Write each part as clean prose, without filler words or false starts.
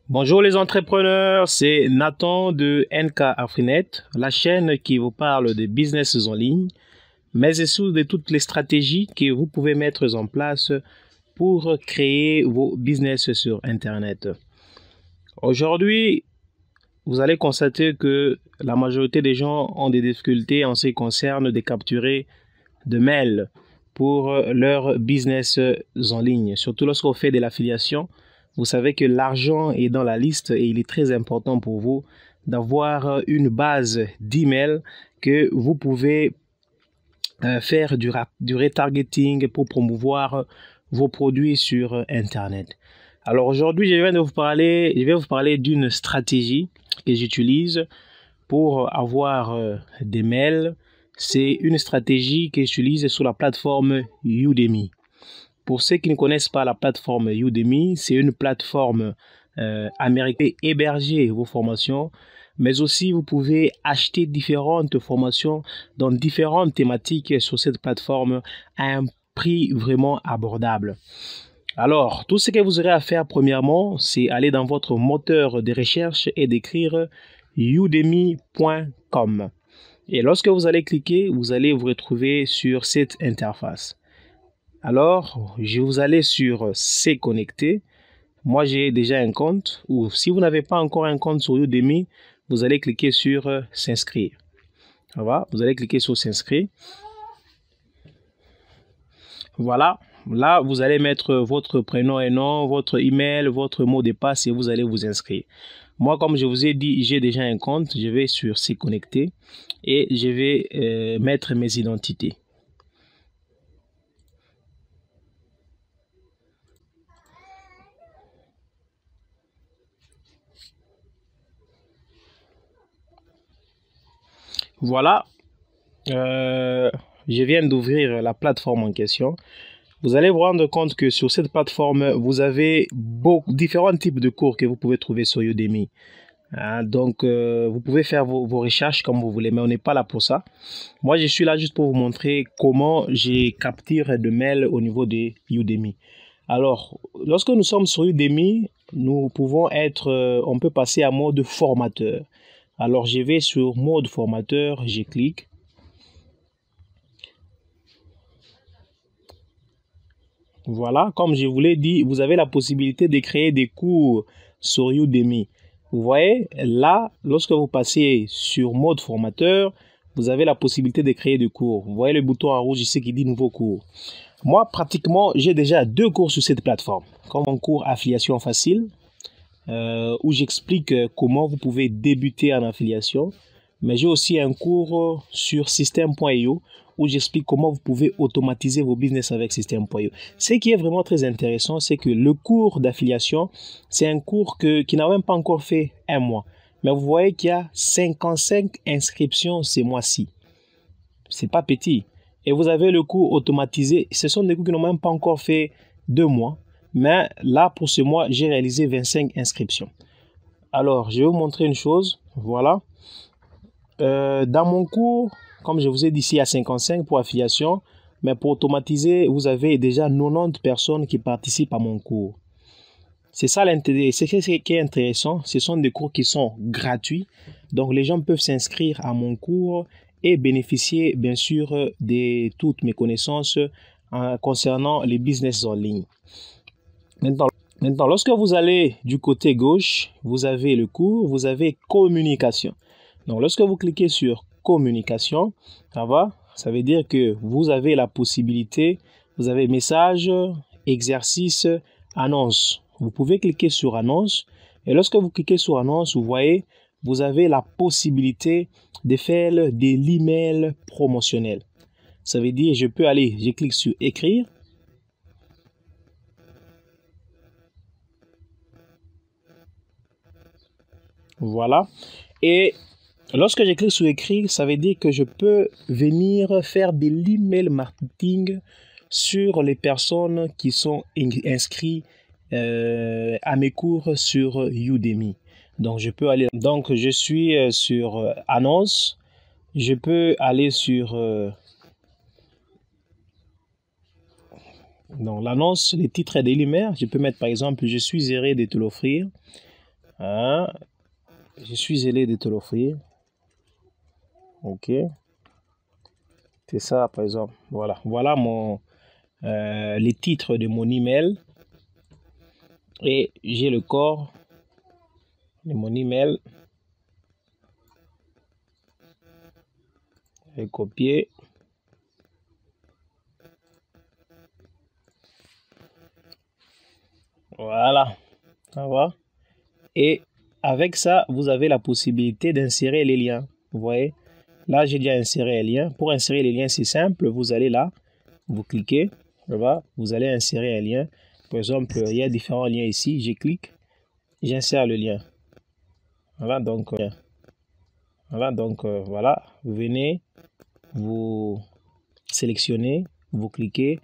Bonjour les entrepreneurs, c'est Nathan de NK Afrinet, la chaîne qui vous parle des business en ligne, mais aussi de toutes les stratégies que vous pouvez mettre en place pour créer vos business sur Internet. Aujourd'hui, vous allez constater que la majorité des gens ont des difficultés en ce qui concerne de capturer de mails pour leur business en ligne, surtout lorsqu'on fait de l'affiliation. Vous savez que l'argent est dans la liste et il est très important pour vous d'avoir une base d'emails que vous pouvez faire du retargeting pour promouvoir vos produits sur Internet. Alors aujourd'hui, je vais vous parler d'une stratégie que j'utilise pour avoir des mails. C'est une stratégie que j'utilise sur la plateforme Udemy. Pour ceux qui ne connaissent pas la plateforme Udemy, c'est une plateforme américaine qui héberge vos formations, mais aussi vous pouvez acheter différentes formations dans différentes thématiques sur cette plateforme à un prix vraiment abordable. Alors, tout ce que vous aurez à faire premièrement, c'est aller dans votre moteur de recherche et d'écrire udemy.com. Et lorsque vous allez cliquer, vous allez vous retrouver sur cette interface. Alors, je vous allez sur C'est connecté. Moi, j'ai déjà un compte. Ou si vous n'avez pas encore un compte sur Udemy, vous allez cliquer sur S'inscrire. Vous allez cliquer sur S'inscrire. Voilà. Là, vous allez mettre votre prénom et nom, votre email, votre mot de passe et vous allez vous inscrire. Moi, comme je vous ai dit, j'ai déjà un compte. Je vais sur C'est connecté et je vais mettre mes identités. Voilà, je viens d'ouvrir la plateforme en question. Vous allez vous rendre compte que sur cette plateforme, vous avez différents types de cours que vous pouvez trouver sur Udemy. Donc, vous pouvez faire vos recherches comme vous voulez, mais on n'est pas là pour ça. Moi, je suis là juste pour vous montrer comment j'ai capturé de mails au niveau de Udemy. Alors, lorsque nous sommes sur Udemy, nous pouvons on peut passer à mode formateur. Alors, je vais sur mode formateur, je clique. Voilà, comme je vous l'ai dit, vous avez la possibilité de créer des cours sur Udemy. Vous voyez, là, lorsque vous passez sur mode formateur, vous avez la possibilité de créer des cours. Vous voyez le bouton en rouge ici qui dit nouveau cours. Moi, pratiquement, j'ai déjà 2 cours sur cette plateforme. Comme un cours affiliation facile, où j'explique comment vous pouvez débuter en affiliation. Mais j'ai aussi un cours sur System.io où j'explique comment vous pouvez automatiser vos business avec System.io. Ce qui est vraiment très intéressant, c'est que le cours d'affiliation, c'est un cours qui n'a même pas encore fait un mois. Mais vous voyez qu'il y a 55 inscriptions ce mois-ci. C'est pas petit. Et vous avez le cours automatisé. Ce sont des cours qui n'ont même pas encore fait 2 mois. Mais là, pour ce mois, j'ai réalisé 25 inscriptions. Alors, je vais vous montrer une chose. Voilà. Dans mon cours, comme je vous ai dit, ici, il y a 55 pour affiliation. Mais pour automatiser, vous avez déjà 90 personnes qui participent à mon cours. C'est ça l'intérêt. C'est ce qui est intéressant. Ce sont des cours qui sont gratuits. Donc, les gens peuvent s'inscrire à mon cours et bénéficier, bien sûr, de toutes mes connaissances concernant les business en ligne. Maintenant, lorsque vous allez du côté gauche, vous avez le cours, vous avez communication. Donc, lorsque vous cliquez sur communication, ça veut dire que vous avez la possibilité, vous avez message, exercice, annonce. Vous pouvez cliquer sur annonce et lorsque vous cliquez sur annonce, vous voyez, vous avez la possibilité de faire de l'email promotionnel. Ça veut dire, je clique sur écrire. Voilà. Et lorsque je clique sur écrire, ça veut dire que je peux venir faire de l'email marketing sur les personnes qui sont inscrites à mes cours sur Udemy. Donc, je peux aller. Donc, je suis sur annonce. Je peux aller sur l'annonce, les titres de l'email. Je peux mettre par exemple, je suis heureux de te l'offrir. Hein? Je suis zélé de te l'offrir. Ok. C'est ça, par exemple. Voilà. Voilà les titres de mon email. Et j'ai le corps de mon email. Je vais copier. Voilà. Ça va. Et avec ça, vous avez la possibilité d'insérer les liens. Vous voyez? Là, j'ai déjà inséré les liens. Pour insérer les liens, c'est simple. Vous allez là, vous cliquez. Vous allez insérer un lien. Par exemple, il y a différents liens ici. Je clique. J'insère le lien. Voilà, donc, voilà. Vous venez, vous sélectionnez, vous cliquez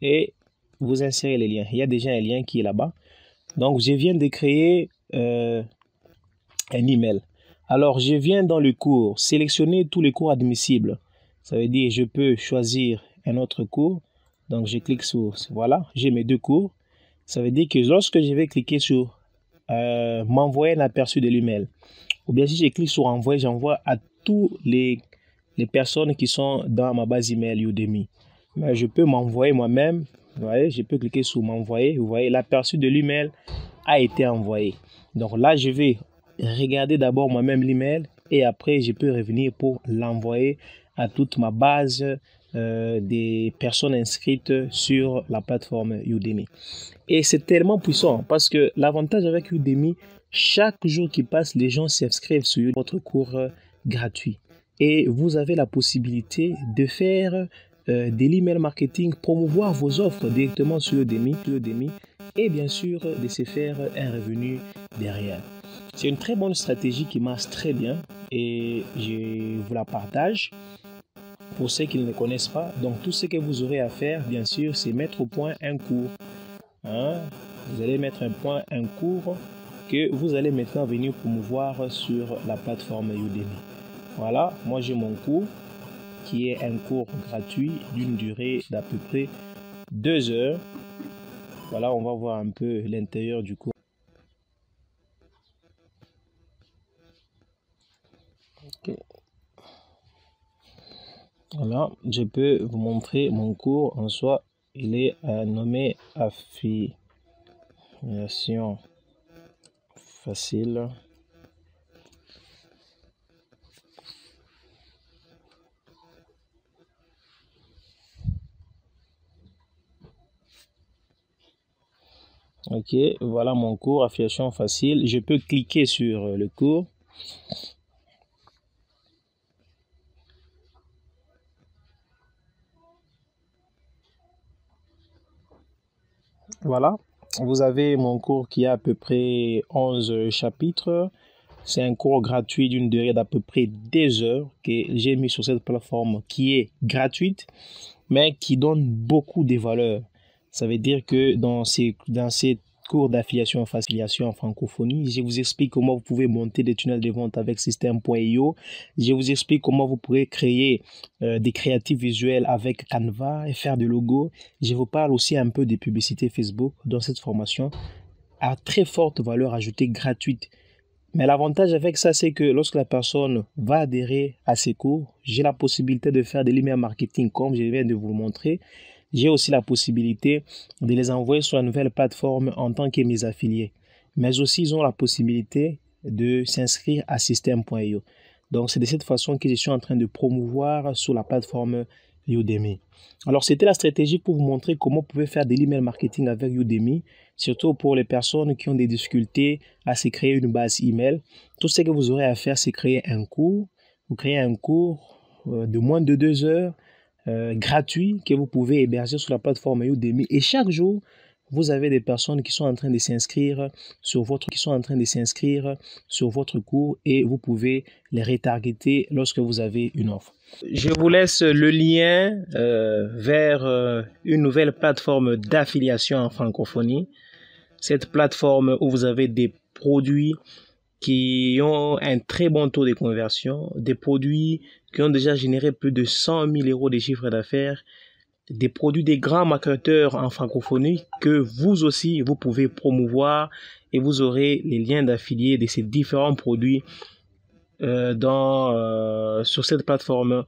et vous insérez les liens. Il y a déjà un lien qui est là-bas. Donc, je viens de créer un email. Alors, je viens dans le cours, sélectionner tous les cours admissibles. Ça veut dire je peux choisir un autre cours. Donc, je clique sur, voilà, j'ai mes deux cours. Ça veut dire que lorsque je vais cliquer sur m'envoyer un aperçu de l'email, ou bien si je clique sur envoyer, j'envoie à tous les personnes qui sont dans ma base email Udemy. Mais je peux m'envoyer moi-même. Vous voyez, je peux cliquer sur m'envoyer. Vous voyez, l'aperçu de l'email a été envoyé. Donc là, je vais regarder d'abord moi-même l'email et après, je peux revenir pour l'envoyer à toute ma base des personnes inscrites sur la plateforme Udemy. Et c'est tellement puissant parce que l'avantage avec Udemy, chaque jour qui passe, les gens s'inscrivent sur votre cours gratuit. Et vous avez la possibilité de faire de l'email marketing, promouvoir vos offres directement sur Udemy et bien sûr de se faire un revenu derrière. C'est une très bonne stratégie qui marche très bien et je vous la partage pour ceux qui ne le connaissent pas. Donc tout ce que vous aurez à faire, bien sûr, c'est mettre au point un cours. Hein? Vous allez mettre un cours que vous allez maintenant venir promouvoir sur la plateforme Udemy. Voilà, moi j'ai mon cours qui est un cours gratuit d'une durée d'à peu près 2 heures. Voilà, on va voir un peu l'intérieur du cours. Okay. Voilà, je peux vous montrer mon cours en soi. Il est nommé Affiliation facile. Ok, voilà mon cours, affiliation facile. Je peux cliquer sur le cours. Voilà, vous avez mon cours qui a à peu près 11 chapitres. C'est un cours gratuit d'une durée d'à peu près 2 heures que j'ai mis sur cette plateforme qui est gratuite, mais qui donne beaucoup de valeur. Ça veut dire que dans ces cours d'affiliation en francophonie, je vous explique comment vous pouvez monter des tunnels de vente avec System.io. Je vous explique comment vous pourrez créer des créatifs visuels avec Canva et faire des logos. Je vous parle aussi un peu des publicités Facebook dans cette formation à très forte valeur ajoutée gratuite. Mais l'avantage avec ça, c'est que lorsque la personne va adhérer à ces cours, j'ai la possibilité de faire de l'email marketing comme je viens de vous le montrer. J'ai aussi la possibilité de les envoyer sur la nouvelle plateforme en tant que mes affiliés. Mais aussi, ils ont la possibilité de s'inscrire à System.io. Donc, c'est de cette façon que je suis en train de promouvoir sur la plateforme Udemy. Alors, c'était la stratégie pour vous montrer comment vous pouvez faire de l'email marketing avec Udemy, surtout pour les personnes qui ont des difficultés à se créer une base email. Tout ce que vous aurez à faire, c'est créer un cours. Vous créez un cours de moins de 2 heures gratuit que vous pouvez héberger sur la plateforme Udemy. Et chaque jour, vous avez des personnes qui sont en train de s'inscrire sur votre cours et vous pouvez les retargeter lorsque vous avez une offre. Je vous laisse le lien vers une nouvelle plateforme d'affiliation en francophonie. Cette plateforme où vous avez des produits qui ont un très bon taux de conversion, des produits qui ont déjà généré plus de 100 000 euros de chiffre d'affaires des produits des grands marketeurs en francophonie que vous aussi, vous pouvez promouvoir et vous aurez les liens d'affiliés de ces différents produits sur cette plateforme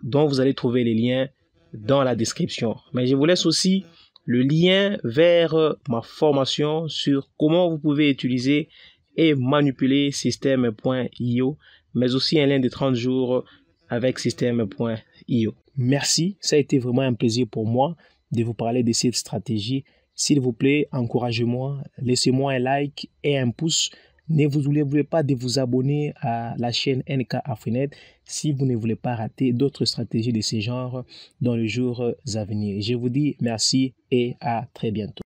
dont vous allez trouver les liens dans la description. Mais je vous laisse aussi le lien vers ma formation sur comment vous pouvez utiliser et manipuler Système.io, mais aussi un lien de 30 jours avec Système.io. Merci, ça a été vraiment un plaisir pour moi de vous parler de cette stratégie. S'il vous plaît, encouragez-moi, laissez-moi un like et un pouce. Ne vous oubliez pas de vous abonner à la chaîne NK Afrinet si vous ne voulez pas rater d'autres stratégies de ce genre dans les jours à venir. Je vous dis merci et à très bientôt.